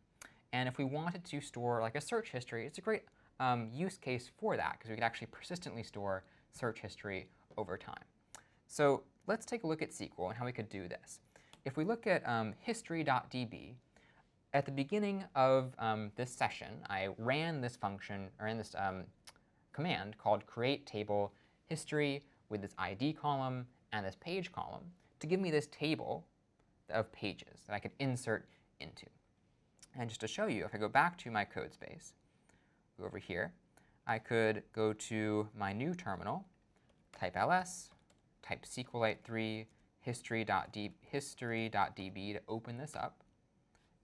And if we wanted to store like a search history, it's a great use case for that, because we could actually persistently store search history over time. So let's take a look at SQL and how we could do this. If we look at history.db, at the beginning of this session, I ran this function, or in this command called create table history with this ID column and this page column to give me this table of pages that I could insert into. And just to show you, if I go back to my code space, go over here, I could go to my new terminal, type ls, type SQLite3 history.db to open this up.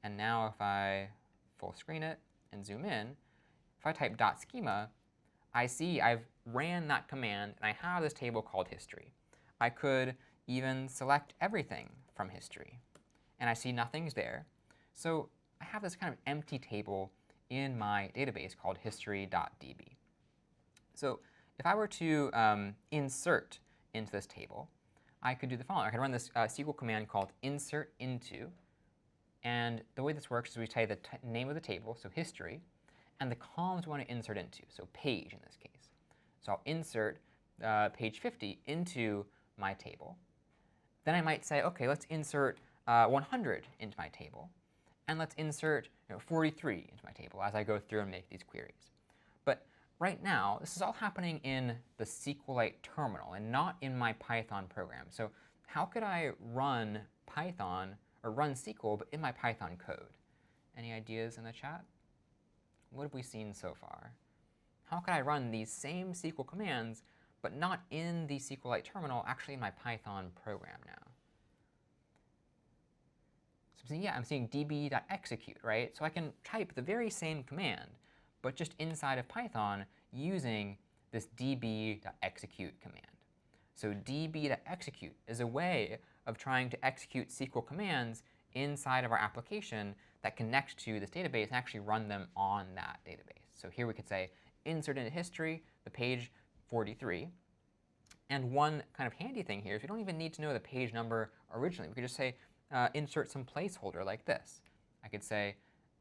And now if I full screen it and zoom in, if I type .schema, I see I've ran that command, and I have this table called history. I could even select everything from history, and I see nothing's there. So I have this kind of empty table in my database called history.db. So if I were to insert into this table, I could do the following. I could run this SQL command called insert into. And the way this works is we type the name of the table, so history, and the columns we want to insert into, so page in this case. So I'll insert page 50 into my table. Then I might say, OK, let's insert 100 into my table. And let's insert 43 into my table as I go through and make these queries. But right now, this is all happening in the SQLite terminal and not in my Python program. So how could I run Python or run SQL but in my Python code? Any ideas in the chat? What have we seen so far? How can I run these same SQL commands but not in the SQLite terminal, actually in my Python program now? So I'm seeing db.execute, right? So I can type the very same command, but just inside of Python using this db.execute command. So db.execute is a way of trying to execute SQL commands inside of our application that connect to this database and actually run them on that database. So here we could say insert into history, the page 43. And one kind of handy thing here is we don't even need to know the page number originally. We could just say insert some placeholder like this. I could say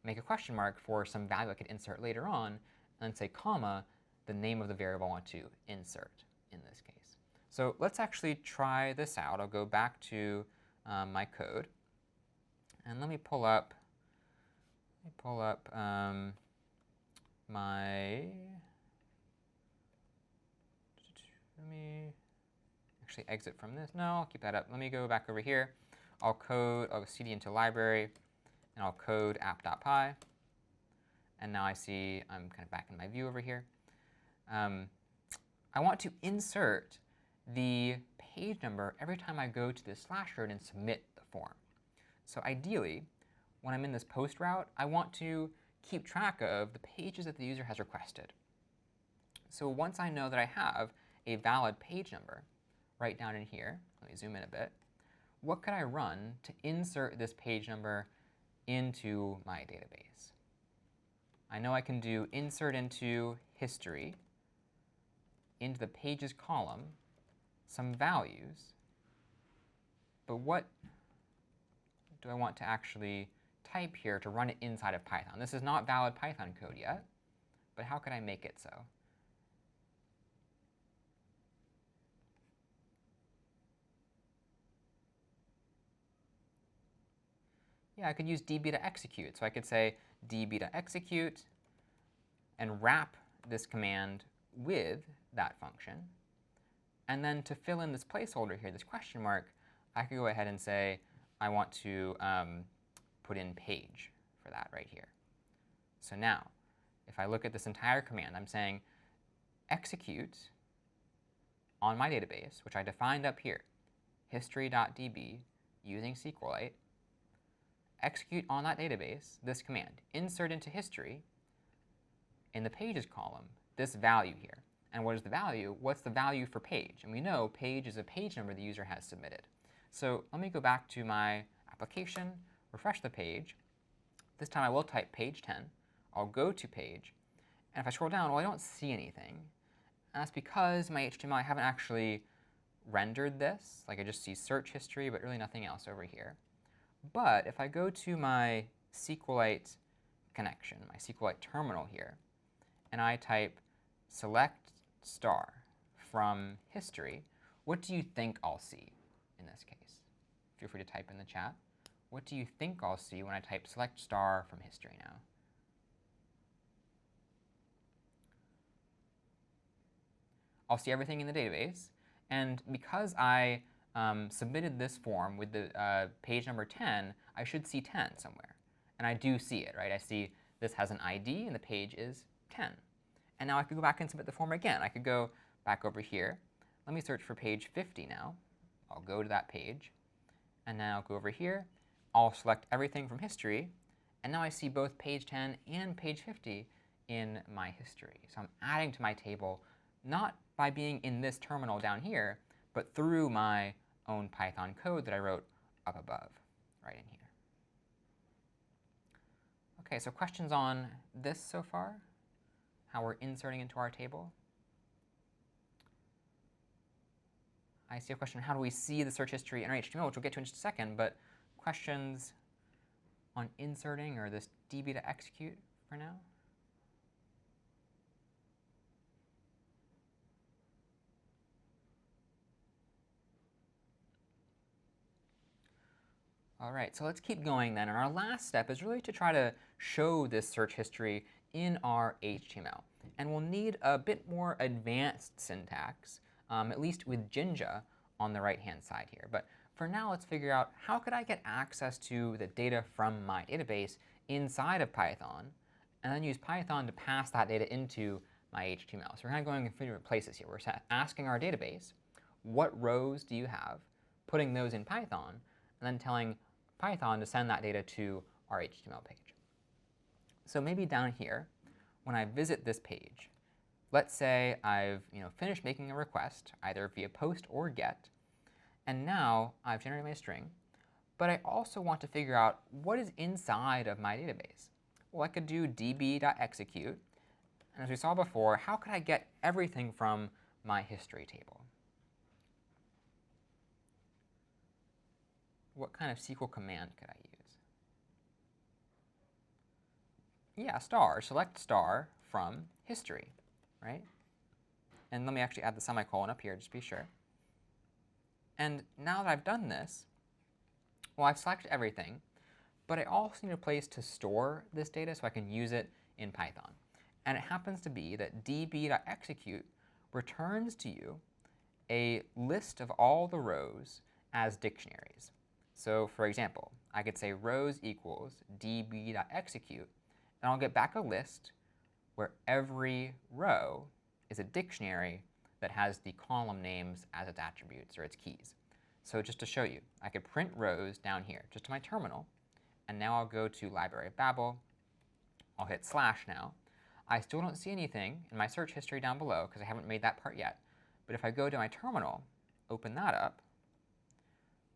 make a question mark for some value I could insert later on, and then say comma, the name of the variable I want to insert in this case. So let's actually try this out. I'll go back to my code. And let me pull up let me actually exit from this. No, I'll keep that up. Let me go back over here. I'll cd into library, and I'll code app.py. And now I see I'm kind of back in my view over here. I want to insert the page number every time I go to this /root and submit the form. So ideally, when I'm in this post route, I want to keep track of the pages that the user has requested. So once I know that I have a valid page number right down in here, let me zoom in a bit, what could I run to insert this page number into my database? I know I can do insert into history, into the pages column, some values. But what do I want to actually type here to run it inside of Python? This is not valid Python code yet, but how could I make it so? Yeah, I could use db.execute. So I could say db.execute and wrap this command with that function. And then to fill in this placeholder here, this question mark, I could go ahead and say I want to put in page for that right here. So now, if I look at this entire command, I'm saying execute on my database, which I defined up here, history.db using SQLite, execute on that database this command, insert into history in the pages column this value here. And what is the value? What's the value for page? And we know page is a page number the user has submitted. So let me go back to my application, refresh the page. This time I will type page 10. I'll go to page. And if I scroll down, well, I don't see anything. And that's because my HTML, I haven't actually rendered this. Like I just see search history, but really nothing else over here. But if I go to my SQLite connection, my SQLite terminal here, and I type select star from history, what do you think I'll see in this case? Feel free to type in the chat. What do you think I'll see when I type select star from history now? I'll see everything in the database. And because I submitted this form with the page number 10, I should see 10 somewhere. And I do see it, right? I see this has an ID, and the page is 10. And now I could go back and submit the form again. I could go back over here. Let me search for page 50 now. I'll go to that page. And now I'll go over here. I'll select everything from history. And now I see both page 10 and page 50 in my history. So I'm adding to my table, not by being in this terminal down here, but through my own Python code that I wrote up above, right in here. OK, so questions on this so far? How we're inserting into our table? I see a question, how do we see the search history in our HTML, which we'll get to in just a second, but questions on inserting or this db to execute for now? All right, so let's keep going then. And our last step is really to try to show this search history in our HTML. And we'll need a bit more advanced syntax, at least with Jinja on the right-hand side here. But for now, let's figure out how could I get access to the data from my database inside of Python, and then use Python to pass that data into my HTML. So we're kind of going in three different places here. We're asking our database, what rows do you have, putting those in Python, and then telling Python to send that data to our HTML page. So maybe down here, when I visit this page, let's say I've finished making a request, either via post or get, and now I've generated my string, but I also want to figure out what is inside of my database. Well, I could do db.execute, and as we saw before, how could I get everything from my history table? What kind of SQL command could I use? Yeah, star, select star from history, right? And let me actually add the semicolon up here just to be sure. And now that I've done this, well, I've selected everything, but I also need a place to store this data so I can use it in Python. And it happens to be that db.execute returns to you a list of all the rows as dictionaries. So for example, I could say rows equals db.execute, and I'll get back a list where every row is a dictionary that has the column names as its attributes or its keys. So just to show you, I could print rows down here, just to my terminal. And now I'll go to Library of Babel. I'll hit / now. I still don't see anything in my search history down below because I haven't made that part yet. But if I go to my terminal, open that up,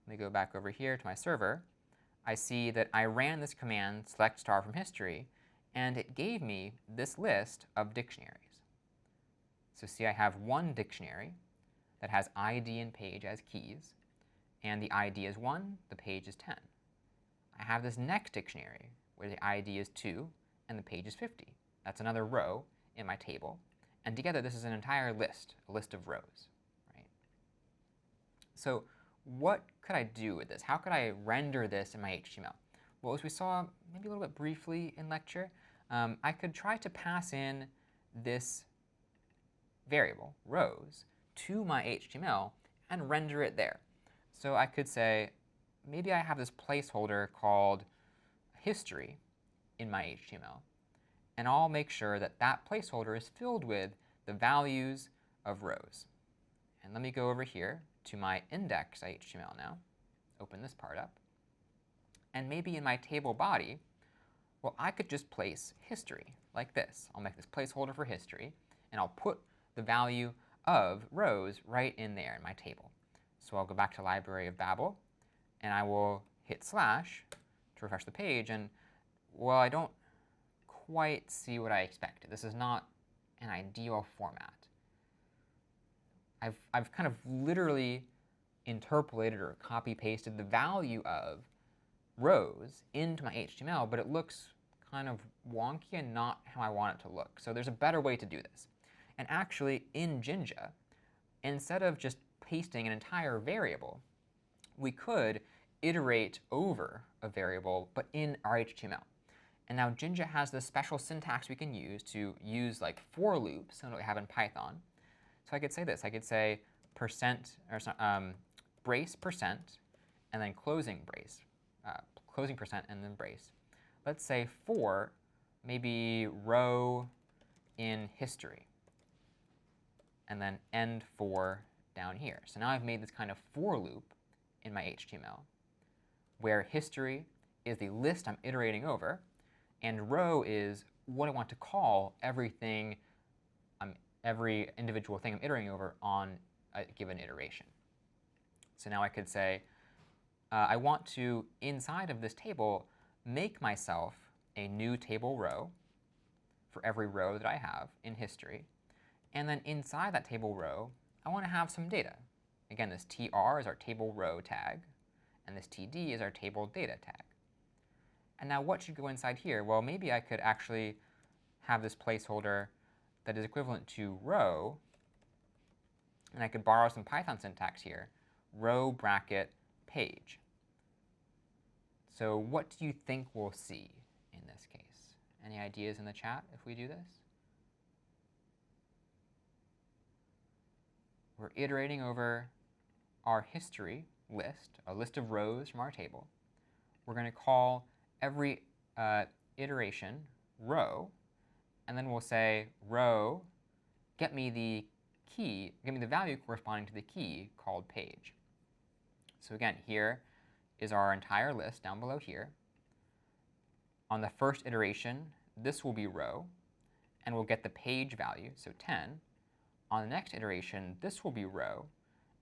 let me go back over here to my server, I see that I ran this command, select star from history, and it gave me this list of dictionaries. So see, I have one dictionary that has ID and page as keys, and the ID is 1, the page is 10. I have this next dictionary where the ID is 2 and the page is 50. That's another row in my table. And together, this is an entire list, a list of rows, right? So what could I do with this? How could I render this in my HTML? Well, as we saw maybe a little bit briefly in lecture, I could try to pass in this variable, rows, to my HTML and render it there. So I could say, maybe I have this placeholder called history in my HTML. And I'll make sure that that placeholder is filled with the values of rows. And let me go over here to my index.html now. Open this part up. And maybe in my table body, well, I could just place history like this. I'll make this placeholder for history, and I'll put the value of rows right in there in my table. So I'll go back to Library of Babel, and I will hit slash to refresh the page. And, well, I don't quite see what I expected. This is not an ideal format. I've kind of literally interpolated or copy-pasted the value of rows into my HTML, but it looks kind of wonky and not how I want it to look. So there's a better way to do this. And actually, in Jinja, instead of just pasting an entire variable, we could iterate over a variable, but in our HTML. And now Jinja has this special syntax we can use like for loops, similar to what we have in Python. So I could say this. I could say percent, or brace percent, and then closing brace, closing percent, and then brace. Let's say for maybe row in history, and then end for down here. So now I've made this kind of for loop in my HTML, where history is the list I'm iterating over, and row is what I want to call everything, every individual thing I'm iterating over on a given iteration. So now I could say, I want to, inside of this table, make myself a new table row for every row that I have in history. And then inside that table row, I want to have some data. Again, this tr is our table row tag, and this td is our table data tag. And now what should go inside here? Well, maybe I could actually have this placeholder that is equivalent to row, and I could borrow some Python syntax here, row bracket page. So what do you think we'll see in this case? Any ideas in the chat if we do this? We're iterating over our history list, a list of rows from our table. We're going to call every iteration row, and then we'll say row, get me the key, get me the value corresponding to the key called page. So again, here is our entire list down below here. On the first iteration, this will be row, and we'll get the page value, so 10. On the next iteration, this will be row,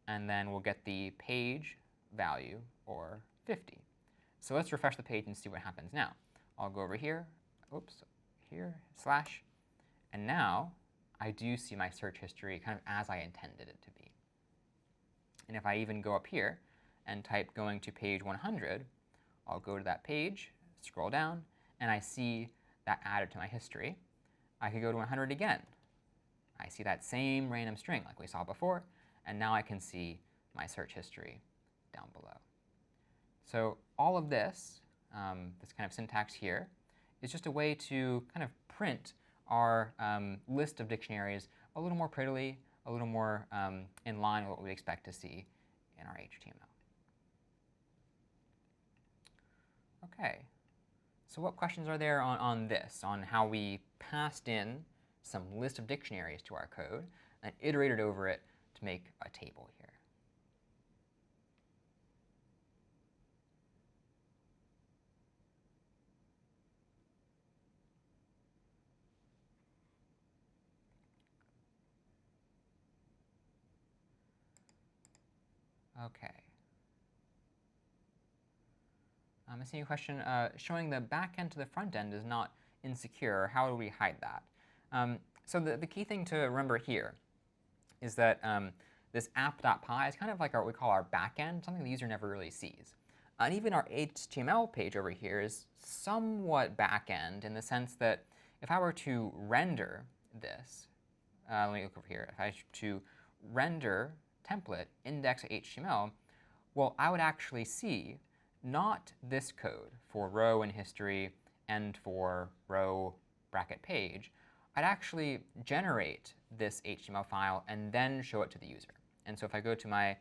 and then we'll get the page value, or 50. So let's refresh the page and see what happens now. I'll go over here, oops, here, slash, and now I do see my search history kind of as I intended it to be. And if I even go up here and type going to page 100, I'll go to that page, scroll down, and I see that added to my history. I could go to 100 again. I see that same random string like we saw before, and now I can see my search history down below. So all of this, this kind of syntax here, is just a way to kind of print our list of dictionaries a little more prettily, a little more in line with what we'd expect to see in our HTML. OK, so what questions are there on this, on how we passed in some list of dictionaries to our code and iterated over it to make a table here? OK. I'm seeing a question showing the back end to the front end is not insecure. How do we hide that? So the key thing to remember here is that this app.py is kind of like what we call our back end, something the user never really sees. And even our HTML page over here is somewhat back end in the sense that if I were to render this, let me look over here. If I were to render template index.html, well, I would actually see not this code for row in history and for row bracket page. I'd actually generate this HTML file and then show it to the user. And so if I go to my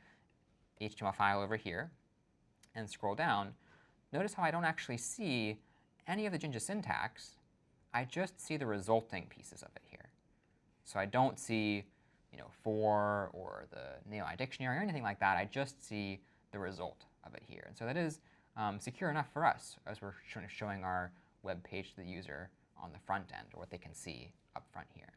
HTML file over here and scroll down, notice how I don't actually see any of the Jinja syntax. I just see the resulting pieces of it here. So I don't see for or the NAOI dictionary or anything like that. I just see the result of it here. And so that is secure enough for us as we're showing our web page to the user on the front end, or what they can see up front here.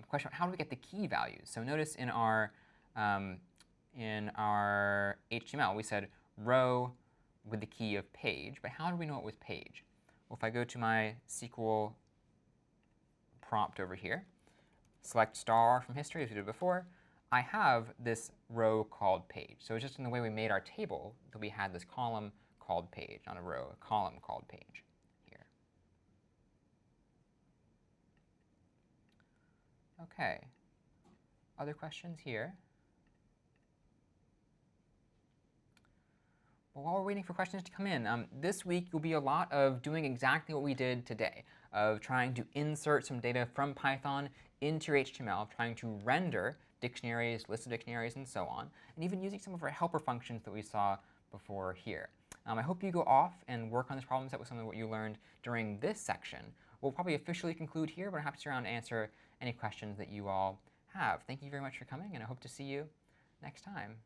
Question, how do we get the key values? So notice in our HTML, we said row with the key of page. But how do we know it was page? Well, if I go to my SQL prompt over here, select star from history, as we did before, I have this row called page. So it's just in the way we made our table that we had this column called page, not a row, a column called page here. OK. Other questions here? Well, while we're waiting for questions to come in, this week will be a lot of doing exactly what we did today, of trying to insert some data from Python into your HTML, trying to render dictionaries, lists of dictionaries, and so on, and even using some of our helper functions that we saw before here. I hope you go off and work on this problem set with some of what you learned during this section. We'll probably officially conclude here, but I'm happy to stay around to answer any questions that you all have. Thank you very much for coming, and I hope to see you next time.